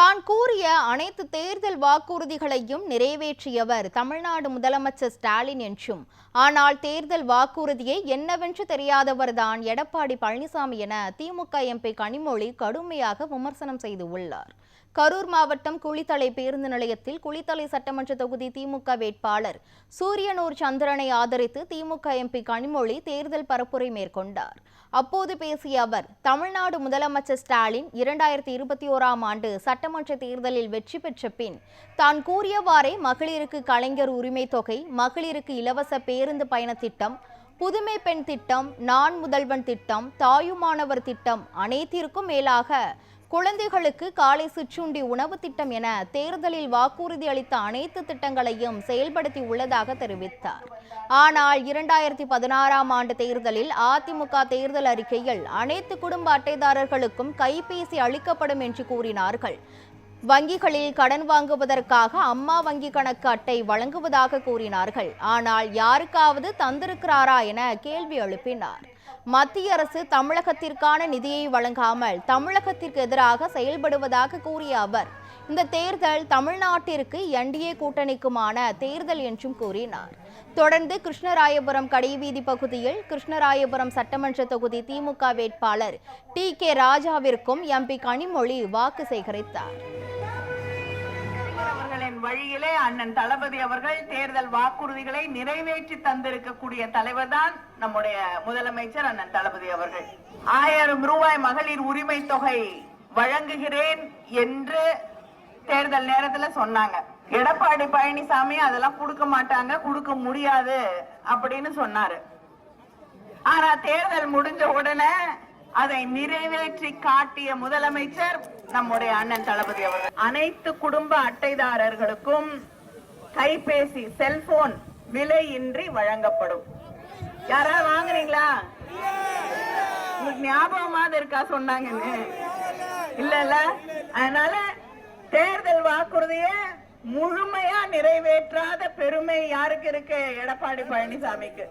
தான் கூறிய அனைத்து தேர்தல் வாக்குறுதிகளையும் நிறைவேற்றியவர் தமிழ்நாடு முதலமைச்சர் ஸ்டாலின் என்றும், ஆனால் தேர்தல் வாக்குறுதியை என்னவென்று தெரியாதவர்தான் எடப்பாடி பழனிசாமி என திமுக எம்பி கனிமொழி கடுமையாக விமர்சனம் செய்துள்ளார். கரூர் மாவட்டம் குளித்தலை பேருந்து நிலையத்தில் குளித்தலை சட்டமன்ற தொகுதி திமுக வேட்பாளர் சூரியனூர் சந்திரனை ஆதரித்து திமுக எம்பி கனிமொழி தேர்தல் பரப்புரை மேற்கொண்டார். அப்போது பேசிய அவர், தமிழ்நாடு முதலமைச்சர் ஸ்டாலின் 2021ஆம் ஆண்டு சட்டமன்ற தேர்தலில் வெற்றி பெற்ற பின் தான் கூறியவாறே மகளிருக்கு கலைஞர் உரிமை தொகை, மகளிருக்கு இலவச பேருந்து பயண திட்டம், புதுமை பெண் திட்டம், நான் முதல்வன் திட்டம், தாயுமானவர் திட்டம், அனைத்திற்கும் மேலாக குழந்தைகளுக்கு காலை சிற்றுண்டி உணவு திட்டம் என தேர்தலில் வாக்குறுதி அளித்த அனைத்து திட்டங்களையும் செயல்படுத்தி உள்ளதாக தெரிவித்தார். ஆனால் 2016ஆம் ஆண்டு தேர்தலில் அதிமுக தேர்தல் அறிக்கையில் அனைத்து குடும்ப அட்டைதாரர்களுக்கும் கைபேசி அளிக்கப்படும் என்று கூறினார்கள். வங்கிகளில் கடன் வாங்குவதற்காக அம்மா வங்கி கணக்கு அட்டை வழங்குவதாக கூறினார்கள். ஆனால் யாருக்காவது தந்திருக்கிறாரா என கேள்வி எழுப்பினார். மத்திய அரசு தமிழகத்திற்கான நிதியை வழங்காமல் தமிழகத்திற்கு எதிராக செயல்படுவதாக கூறிய அவர், இந்த தேர்தல் தமிழ்நாட்டிற்கு என்டிஏ கூட்டணிக்குமான தேர்தல் என்றும் கூறினார். தொடர்ந்து கிருஷ்ணராயபுரம் கடைவீதி பகுதியில் கிருஷ்ணராயபுரம் சட்டமன்ற தொகுதி திமுக வேட்பாளர் டி.கே. ராஜாவிற்கும் எம்பி கனிமொழி வாக்கு சேகரித்தார். வழியிலே அண்ணன் தளபதி அவர்கள் தேர்தல் வாக்குறுதிகளை நிறைவேற்றி தந்திருக்கக்கூடிய தலைவர் தான் நம்முடைய முதலமைச்சர் அண்ணன் தளபதி அவர்கள். 1000 ரூபாய் மகளிர் உரிமை தொகை வழங்குகிறேன் என்று தேர்தல் நேரத்துல சொன்னாங்க. எடப்பாடி பழனிசாமி அதெல்லாம் கொடுக்க மாட்டாங்க, கொடுக்க முடியாது அப்படின்னு சொன்னாரு. ஆனா தேர்தல் முடிஞ்ச உடனே அதை நிறைவேற்றி காட்டிய முதலமைச்சர் நம்முடைய அண்ணன் தளபதி அவர்கள். அனைத்து குடும்ப அட்டைதாரர்களுக்கும் கைபேசி செல்போன் விலையின்றி வழங்கப்படும். யாராவது வாங்குறீங்களா? உங்களுக்கு ஞாபகமாக இருக்கா சொன்னாங்கன்னு? இல்ல. அதனால தேர்தல் வாக்குறுதிய முழுமையா நிறைவேற்றாத பெருமை யாருக்கு இருக்கு? எடப்பாடி பழனிசாமிக்கு.